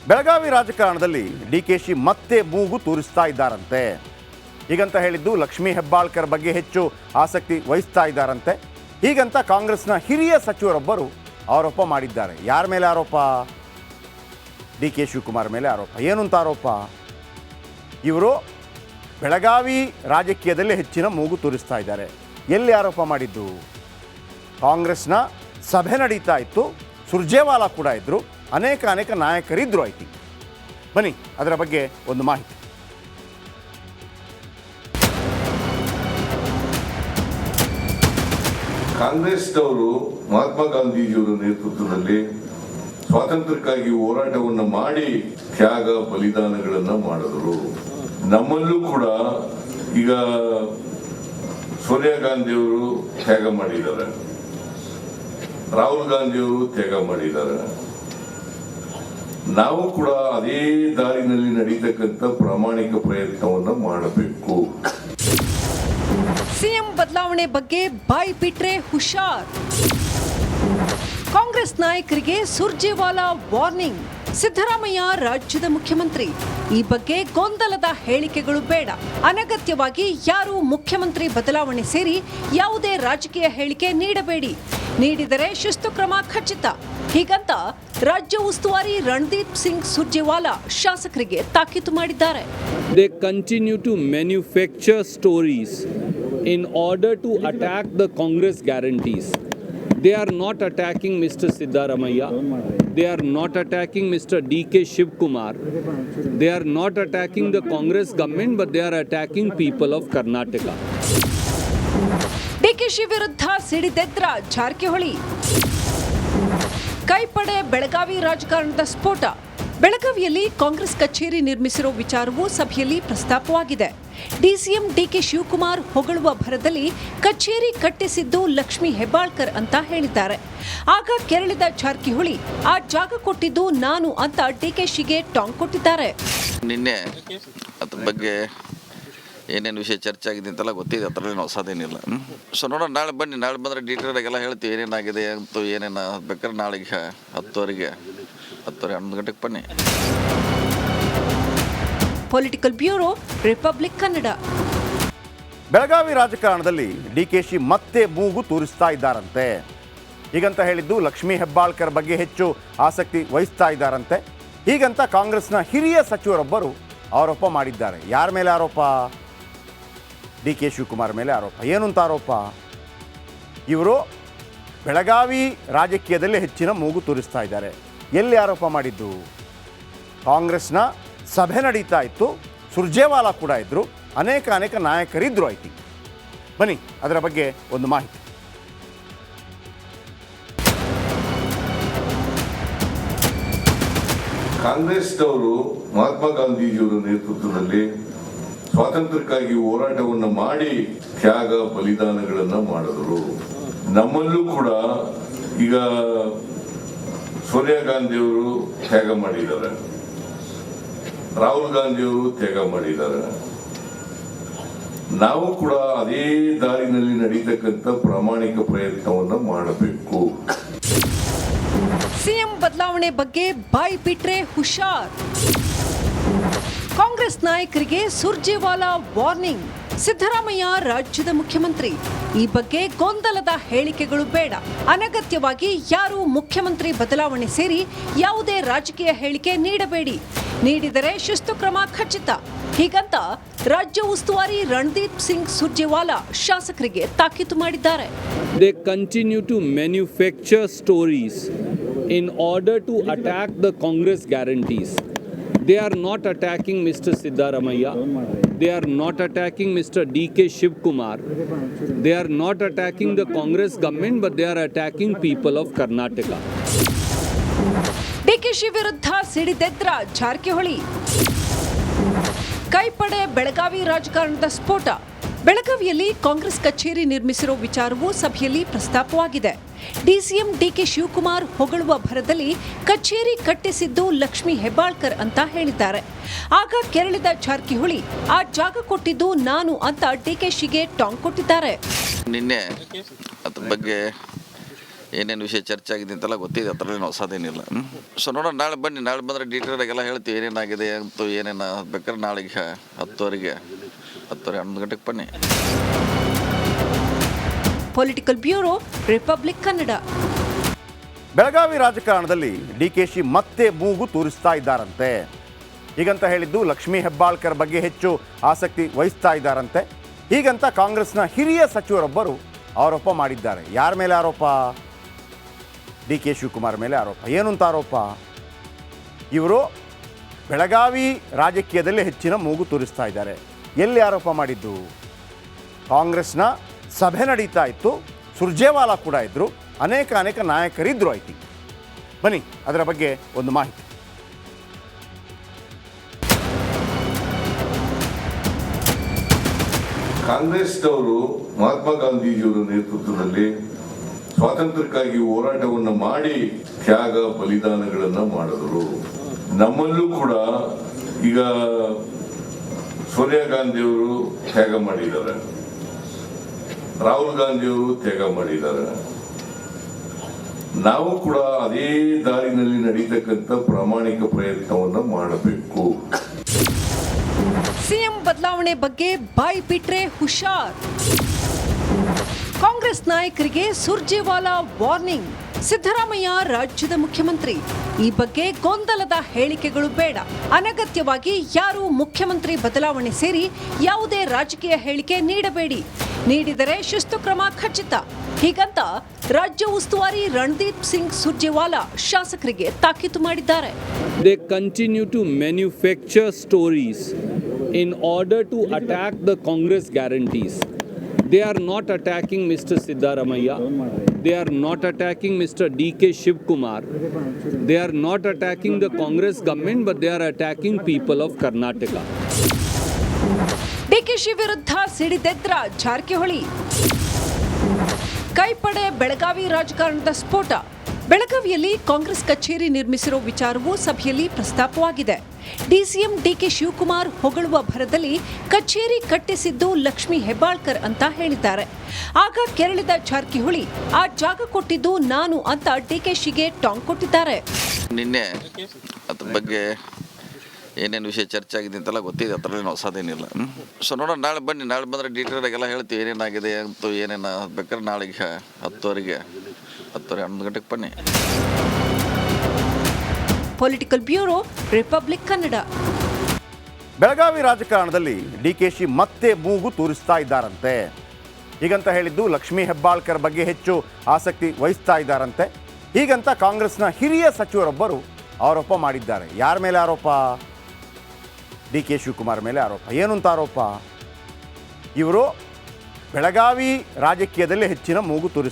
ಬೆಳಗಾವಿ ರಾಜಕಾರಣದಲ್ಲಿ ಡಿಕೆಶಿ ಮತ್ತೆ ಮೂಗು ತೂರಿಸ್ತಾ ಇದ್ದಾರಂತೆ. ಹೀಗಂತ ಹೇಳಿದ್ದು ಲಕ್ಷ್ಮೀ ಹೆಬ್ಬಾಳ್ಕರ್ ಬಗ್ಗೆ ಹೆಚ್ಚು ಆಸಕ್ತಿ ವಹಿಸ್ತಾ ಇದ್ದಾರಂತೆ. ಹೀಗಂತ ಕಾಂಗ್ರೆಸ್ನ ಹಿರಿಯ ಸಚಿವರೊಬ್ಬರು ಆರೋಪ ಮಾಡಿದ್ದಾರೆ. ಯಾರ ಮೇಲೆ ಆರೋಪ? ಡಿ.ಕೆ. ಶಿವಕುಮಾರ್ ಮೇಲೆ ಆರೋಪ. ಏನು ಅಂತ ಆರೋಪ? ಇವರು ಬೆಳಗಾವಿ ರಾಜಕೀಯದಲ್ಲಿ ಹೆಚ್ಚಿನ ಮೂಗು ತೂರಿಸ್ತಾ ಇದ್ದಾರೆ. ಎಲ್ಲಿ ಆರೋಪ ಮಾಡಿದ್ದು? ಕಾಂಗ್ರೆಸ್ನ ಸಭೆ ನಡೀತಾ ಇತ್ತು, ಸುರ್ಜೇವಾಲಾ ಕೂಡ ಇದ್ದರು, ಅನೇಕ ನಾಯಕರಿದ್ದರು. ಐತಿ ಬನ್ನಿ ಅದರ ಬಗ್ಗೆ ಒಂದು ಮಾಹಿತಿ. ಕಾಂಗ್ರೆಸ್ನವರು ಮಹಾತ್ಮ ಗಾಂಧೀಜಿಯವರ ನೇತೃತ್ವದಲ್ಲಿ ಸ್ವಾತಂತ್ರ್ಯಕ್ಕಾಗಿ ಹೋರಾಟವನ್ನು ಮಾಡಿ ತ್ಯಾಗ ಬಲಿದಾನಗಳನ್ನು ಮಾಡಿದರು. ನಮ್ಮಲ್ಲೂ ಕೂಡ ಈಗ ಸೋನಿಯಾ ಗಾಂಧಿಯವರು ತ್ಯಾಗ ಮಾಡಿದ್ದಾರೆ, ರಾಹುಲ್ ಗಾಂಧಿಯವರು ತ್ಯಾಗ ಮಾಡಿದ್ದಾರೆ. ನಾವು ಕೂಡ ಅದೇ ದಾರಿನಲ್ಲಿ ನಡೀತಕ್ಕಂಥ ಪ್ರಾಮಾಣಿಕ ಪ್ರಯತ್ನವನ್ನು ಮಾಡಬೇಕು. ಸಿಎಂ ಬದಲಾವಣೆ ಬಗ್ಗೆ ಬಾಯಿ ಬಿಟ್ರೆ ಹುಷಾರ್. ಕಾಂಗ್ರೆಸ್ ನಾಯಕರಿಗೆ ಸುರ್ಜೇವಾಲಾ ವಾರ್ನಿಂಗ್. ಸಿದ್ದರಾಮಯ್ಯ ರಾಜ್ಯದ ಮುಖ್ಯಮಂತ್ರಿ, ಈ ಬಗ್ಗೆ ಗೊಂದಲದ ಹೇಳಿಕೆಗಳು ಬೇಡ. ಅನಗತ್ಯವಾಗಿ ಯಾರು ಮುಖ್ಯಮಂತ್ರಿ ಬದಲಾವಣೆ ಸೇರಿ ಯಾವುದೇ ರಾಜಕೀಯ ಹೇಳಿಕೆ ನೀಡಬೇಡಿ. ನೀಡಿದರೆ ಶಿಸ್ತು ಕ್ರಮ ಖಚಿತ. ಹೀಗಂತ ರಾಜ್ಯ ಉಸ್ತುವಾರಿ ರಣದೀಪ್ ಸಿಂಗ್ ಸುರ್ಜೇವಾಲಾ ಶಾಸಕರಿಗೆ ತಾಕೀತು ಮಾಡಿದ್ದಾರೆ. They continue to manufacture stories in order to attack the Congress guarantees. They are not attacking Mr. Siddaramaiah. They are not attacking Mr. D.K. Shivkumar. They are not attacking the Congress government, but they are attacking people of Karnataka. DKShi ವಿರುದ್ಧ ಸಿಡಿದೆದ್ರ ಜಾರಕಿಹೊಳಿ. ಕೈಪಡೆ ಬೆಳಗಾವಿ ರಾಜಕಾರಣದ ಸ್ಫೋಟ. ಬೆಳಗಾವಿಯಲ್ಲಿ ಕಾಂಗ್ರೆಸ್ ಕಚೇರಿ ನಿರ್ಮಿಸಿರೋ ವಿಚಾರವೂ ಸಭೆಯಲ್ಲಿ ಪ್ರಸ್ತಾಪವಾಗಿದೆ. DCM DK. Shivakumar ಹೊಗಳುವ ಭರದಲ್ಲಿ ಕಚೇರಿ ಕಟ್ಟಿಸಿದ್ದು ಲಕ್ಷ್ಮೀ ಹೆಬ್ಬಾಳ್ಕರ್ ಅಂತ ಹೇಳಿದ್ದಾರೆ. ಆಗ ಕೆರಳಿದ ಜಾರಕಿಹೊಳಿ ಆ ಜಾಗ ಕೊಟ್ಟಿದ್ದು ನಾನು ಅಂತ ಡಿಕೆಶಿಗೆ ಟಾಂಗ್ ಕೊಟ್ಟಿದ್ದಾರೆ. ನಿನ್ನೆ ಅದ್ರ ಬಗ್ಗೆ ಏನೇನು ವಿಷಯ ಚರ್ಚೆ ಆಗಿದೆ ಅಂತೆಲ್ಲ ಗೊತ್ತಿದೆ, ಅದರಲ್ಲಿ ಹೊಸದೇನಿಲ್ಲ. ಸೊ ನೋಡೋಣ, ನಾಳೆ ಬನ್ನಿ, ನಾಳೆ ಬಂದರೆ ಡೀಟೇಲ್ ಆಗೆಲ್ಲ ಹೇಳ್ತೀವಿ ಏನೇನಾಗಿದೆ ಅಂತ. ಏನೇನು ಬೇಕಾದ್ರೆ ನಾಳೆಗೆ 10:30 11 ಗಂಟೆಗೆ ಬನ್ನಿ. Political bureau, republic Kannada. Belagavi ರಾಜಕಾರಣದಲ್ಲಿ ಡಿಕೆಶಿ ಮತ್ತೆ ಮೂಗು ತೂರಿಸ್ತಾ ಇದ್ದಾರಂತೆ. ಹೀಗಂತ ಹೇಳಿದ್ದು ಲಕ್ಷ್ಮೀ ಹೆಬ್ಬಾಳ್ಕರ್ ಬಗ್ಗೆ ಹೆಚ್ಚು ಆಸಕ್ತಿ ವಹಿಸ್ತಾ ಇದ್ದಾರಂತೆ. ಹೀಗಂತ ಕಾಂಗ್ರೆಸ್ನ ಹಿರಿಯ ಸಚಿವರೊಬ್ಬರು ಆರೋಪ ಮಾಡಿದ್ದಾರೆ. ಯಾರ ಮೇಲೆ ಆರೋಪ? ಡಿ.ಕೆ. ಶಿವಕುಮಾರ್ ಮೇಲೆ ಆರೋಪ. ಏನು ಅಂತ ಆರೋಪ? ಇವರು ಬೆಳಗಾವಿ ರಾಜಕೀಯದಲ್ಲಿ ಹೆಚ್ಚಿನ ಮೂಗು ತೂರಿಸ್ತಾ ಇದ್ದಾರೆ. ಎಲ್ಲಿ ಆರೋಪ ಮಾಡಿದ್ದು? ಕಾಂಗ್ರೆಸ್ನ ಸಭೆ ನಡೀತಾ ಇತ್ತು, ಸುರ್ಜೇವಾಲಾ ಕೂಡ ಇದ್ದರು, ಅನೇಕ ನಾಯಕರಿದ್ದರು. ಐತಿ ಬನ್ನಿ ಅದರ ಬಗ್ಗೆ ಒಂದು ಮಾಹಿತಿ. ಕಾಂಗ್ರೆಸ್ನವರು ಮಹಾತ್ಮ ಗಾಂಧೀಜಿಯವರ ನೇತೃತ್ವದಲ್ಲಿ ಸ್ವಾತಂತ್ರ್ಯಕ್ಕಾಗಿ ಹೋರಾಟವನ್ನು ಮಾಡಿ ತ್ಯಾಗ ಬಲಿದಾನಗಳನ್ನು ಮಾಡಿದರು. ನಮ್ಮಲ್ಲೂ ಕೂಡ ಈಗ ಸೋನಿಯಾ ಗಾಂಧಿಯವರು ತ್ಯಾಗ ಮಾಡಿದ್ದಾರೆ, ರಾಹುಲ್ ಗಾಂಧಿಯವರು ತ್ಯಾಗ ಮಾಡಿದ್ದಾರೆ. ನಾವು ಕೂಡ ಅದೇ ದಾರಿನಲ್ಲಿ ನಡೀತಕ್ಕಂಥ ಪ್ರಾಮಾಣಿಕ ಪ್ರಯತ್ನವನ್ನು ಮಾಡಬೇಕು. ಸಿಎಂ ಬದಲಾವಣೆ ಬಗ್ಗೆ ಬಾಯಿ ಬಿಟ್ರೆ ಹುಷಾರ್. ಕಾಂಗ್ರೆಸ್ ನಾಯಕರಿಗೆ ಸುರ್ಜೇವಾಲಾ ವಾರ್ನಿಂಗ್. ಸಿದ್ದರಾಮಯ್ಯ ರಾಜ್ಯದ ಮುಖ್ಯಮಂತ್ರಿ, ಈ ಬಗ್ಗೆ ಗೊಂದಲದ ಹೇಳಿಕೆಗಳು ಬೇಡ. ಅನಗತ್ಯವಾಗಿ ಯಾರು ಮುಖ್ಯಮಂತ್ರಿ ಬದಲಾವಣೆ ಸೇರಿ ಯಾವುದೇ ರಾಜಕೀಯ ಹೇಳಿಕೆ ನೀಡಬೇಡಿ. ನೀಡಿದರೆ ಶಿಸ್ತು ಕ್ರಮ ಖಚಿತ. ಹೀಗಂತ ರಾಜ್ಯ ಉಸ್ತುವಾರಿ ರಣದೀಪ್ ಸಿಂಗ್ ಸುರ್ಜೇವಾಲಾ ಶಾಸಕರಿಗೆ ತಾಕೀತು ಮಾಡಿದ್ದಾರೆ. They continue to manufacture stories in order to attack the Congress guarantees. They are not attacking Mr. Siddaramaiah. They are not attacking Mr. D.K. Shivkumar. They are not attacking the Congress government, but they are attacking people of Karnataka. DKShi ವಿರುದ್ಧ ಸಿಡಿದೆದ್ರ ಜಾರಕಿಹೊಳಿ. ಕೈಪಡೆ ಬೆಳಗಾವಿ ರಾಜಕಾರಣದ ಸ್ಫೋಟ. ಬೆಳಗಾವಿಯಲ್ಲಿ ಕಾಂಗ್ರೆಸ್ ಕಚೇರಿ ನಿರ್ಮಿಸಿರೋ ವಿಚಾರವೂ ಸಭೆಯಲ್ಲಿ ಪ್ರಸ್ತಾಪವಾಗಿದೆ. DCM DK. Shivakumar ಹೊಗಳುವ ಭರದಲ್ಲಿ ಕಚೇರಿ ಕಟ್ಟಿಸಿದ್ದು ಲಕ್ಷ್ಮೀ ಹೆಬ್ಬಾಳ್ಕರ್ ಅಂತ ಹೇಳಿದ್ದಾರೆ. ಆಗ ಕೆರಳಿದ ಜಾರಕಿಹೊಳಿ ಆ ಜಾಗ ಕೊಟ್ಟಿದ್ದು ನಾನು ಅಂತ ಡಿಕೆಶಿಗೆ ಟಾಂಗ್ ಕೊಟ್ಟಿದ್ದಾರೆ. ನಿನ್ನೆ ಅದ್ರ ಬಗ್ಗೆ ಏನೇನು ವಿಷಯ ಚರ್ಚೆ ಆಗಿದೆ ಅಂತೆಲ್ಲ ಗೊತ್ತಿದೆ, ಅದರಲ್ಲೇನು ಹೊಸದೇನಿಲ್ಲ. ಸೊ ನೋಡೋಣ, ನಾಳೆ ಬನ್ನಿ, ನಾಳೆ ಬಂದರೆ ಡೀಟೇಲಾಗೆಲ್ಲ ಹೇಳ್ತೀವಿ ಏನೇನಾಗಿದೆ ಅಂತ, ಏನೇನು ಬೇಕಾದ್ರೆ ನಾಳೆಗೆ 10:00 11 ಗಂಟೆಗೆ ಬನ್ನಿ. Political bureau, republic Kannada. Belagavi ರಾಜಕಾರಣದಲ್ಲಿ ಡಿಕೆಶಿ ಮತ್ತೆ ಮೂಗು ತೂರಿಸ್ತಾ ಇದ್ದಾರಂತೆ. ಹೀಗಂತ ಹೇಳಿದ್ದು ಲಕ್ಷ್ಮೀ ಹೆಬ್ಬಾಳ್ಕರ್ ಬಗ್ಗೆ ಹೆಚ್ಚು ಆಸಕ್ತಿ ವಹಿಸ್ತಾ ಇದ್ದಾರಂತೆ. ಹೀಗಂತ ಕಾಂಗ್ರೆಸ್ನ ಹಿರಿಯ ಸಚಿವರೊಬ್ಬರು ಆರೋಪ ಮಾಡಿದ್ದಾರೆ. ಯಾರ ಮೇಲೆ ಆರೋಪ? ಡಿ ಕೆ ಶಿವಕುಮಾರ್ ಮೇಲೆ ಆರೋಪ. ಏನು ಅಂತ ಆರೋಪ? ಇವರು ಬೆಳಗಾವಿ ರಾಜಕೀಯದಲ್ಲಿ ಹೆಚ್ಚಿನ ಮೂಗು ತೂರಿಸ್ತಾ ಇದ್ದಾರೆ. ಎಲ್ಲಿ ಆರೋಪ ಮಾಡಿದ್ದು? ಕಾಂಗ್ರೆಸ್ನ ಸಭೆ ನಡೀತಾ ಇತ್ತು, ಸುರ್ಜೇವಾಲಾ ಕೂಡ ಇದ್ದರು, ಅನೇಕ ನಾಯಕರಿದ್ದರು. ಐತಿ ಬನ್ನಿ ಅದರ ಬಗ್ಗೆ ಒಂದು ಮಾಹಿತಿ. ಕಾಂಗ್ರೆಸ್ನವರು ಮಹಾತ್ಮ ಗಾಂಧೀಜಿಯವರ ನೇತೃತ್ವದಲ್ಲಿ ಸ್ವಾತಂತ್ರ್ಯಕ್ಕಾಗಿ ಹೋರಾಟವನ್ನು ಮಾಡಿ ತ್ಯಾಗ ಬಲಿದಾನಗಳನ್ನ ಮಾಡಿದರು. ನಮ್ಮಲ್ಲೂ ಕೂಡ ಈಗ ಸೋನಿಯಾ ಗಾಂಧಿಯವರು ತ್ಯಾಗ ಮಾಡಿದ್ದಾರೆ, ರಾಹುಲ್ ಗಾಂಧಿಯವರು ತ್ಯಾಗ ಮಾಡಿದ್ದಾರೆ. ನಾವು ಕೂಡ ಅದೇ ದಾರಿನಲ್ಲಿ ನಡೀತಕ್ಕಂಥ ಪ್ರಾಮಾಣಿಕ ಪ್ರಯತ್ನವನ್ನ ಮಾಡಬೇಕು. ಸಿಎಂ ಬದಲಾವಣೆ ಬಗ್ಗೆ ಬಾಯ್ ಬಿಟ್ರೆ ಹುಷಾರ್. ಕಾಂಗ್ರೆಸ್ ನಾಯಕರಿಗೆ ಸುರ್ಜೇವಾಲಾ ವಾರ್ನಿಂಗ್. ಸಿದ್ದರಾಮಯ್ಯ ರಾಜ್ಯದ ಮುಖ್ಯಮಂತ್ರಿ. ಈ ಬಗ್ಗೆ ಗೊಂದಲದ ಹೇಳಿಕೆಗಳು ಬೇಡ. ಅನಗತ್ಯವಾಗಿ ಯಾರು ಮುಖ್ಯಮಂತ್ರಿ ಬದಲಾವಣೆ ಸೇರಿ ಯಾವುದೇ ರಾಜಕೀಯ ಹೇಳಿಕೆ ನೀಡಬೇಡಿ. ನೀಡಿದರೆ ಶಿಸ್ತು ಕ್ರಮ ಖಚಿತ. ಹೀಗಂತ ರಾಜ್ಯ ಉಸ್ತುವಾರಿ ರಣದೀಪ್ ಸಿಂಗ್ ಸುರ್ಜೇವಾಲಾ ಶಾಸಕರಿಗೆ ತಾಕೀತು ಮಾಡಿದ್ದಾರೆ. They continue to manufacture stories in order to attack the Congress guarantees. They are not attacking Mr. Siddaramaiah. They are not attacking Mr. D.K. Shivkumar. They are not attacking the Congress government, but they are attacking people of Karnataka. DKShi ವಿರುದ್ಧ ಸಿಡಿದೆದ್ರ ಜಾರಕಿಹೊಳಿ. ಕೈಪಡೆ ಬೆಳಗಾವಿ ರಾಜಕಾರಣದ ಸ್ಫೋಟ. ಬೆಳಗಾವಿಯಲ್ಲಿ ಕಾಂಗ್ರೆಸ್ ಕಚೇರಿ ನಿರ್ಮಿಸಿರೋ ವಿಚಾರವೂ ಸಭೆಯಲ್ಲಿ ಪ್ರಸ್ತಾಪವಾಗಿದೆ. DCM DK Shivakumar ಹೊಗಳುವ ಭರದಲ್ಲಿ ಕಚೇರಿ ಕಟ್ಟಿಸಿದ್ದು ಲಕ್ಷ್ಮೀ ಹೆಬ್ಬಾಳ್ಕರ್ ಅಂತ ಹೇಳಿದ್ದಾರೆ. ಆಗ ಕೆರಳಿದ ಜಾರಕಿಹೊಳಿ ಆ ಜಾಗ ಕೊಟ್ಟಿದ್ದು ನಾನು ಅಂತ ಡಿಕೆಶಿಗೆ ಟಾಂಗ್ ಕೊಟ್ಟಿದ್ದಾರೆ. ನಿನ್ನೆ ಅದ್ರ ಬಗ್ಗೆ ಏನೇನು ವಿಷಯ ಚರ್ಚೆ ಆಗಿದೆ ಅಂತೆಲ್ಲ ಗೊತ್ತಿದೆ, ಅದರಲ್ಲೇನು ಹೊಸದೇನಿಲ್ಲ. ಸೊ ನೋಡೋಣ, ನಾಳೆ ಬನ್ನಿ, ನಾಳೆ ಬಂದರೆ ಡೀಟೇಲಾಗೆಲ್ಲ ಹೇಳ್ತೀವಿ ಏನೇನಾಗಿದೆ ಅಂತ, ಏನೇನು ಬೇಕಾದ್ರೆ ನಾಳೆಗೆ 10:00 11 ಗಂಟೆಗೆ ಬನ್ನಿ. Political bureau, republic Kannada. Belagavi ರಾಜಕಾರಣದಲ್ಲಿ ಡಿಕೆಶಿ ಮತ್ತೆ ಮೂಗು ತೂರಿಸ್ತಾ ಇದ್ದಾರಂತೆ. ಹೀಗಂತ ಹೇಳಿದ್ದು ಲಕ್ಷ್ಮೀ ಹೆಬ್ಬಾಳ್ಕರ್ ಬಗ್ಗೆ ಹೆಚ್ಚು ಆಸಕ್ತಿ ವಹಿಸ್ತಾ ಇದ್ದಾರಂತೆ. ಹೀಗಂತ ಕಾಂಗ್ರೆಸ್ನ ಹಿರಿಯ ಸಚಿವರೊಬ್ಬರು ಆರೋಪ ಮಾಡಿದ್ದಾರೆ. ಯಾರ ಮೇಲೆ ಆರೋಪ? ಡಿ ಕೆ ಶಿವಕುಮಾರ್ ಮೇಲೆ ಆರೋಪ. ಏನು ಅಂತ ಆರೋಪ? ಇವರು ಬೆಳಗಾವಿ ರಾಜಕೀಯದಲ್ಲಿ ಹೆಚ್ಚಿನ ಮೂಗು ತೂರಿಸ್ತಾ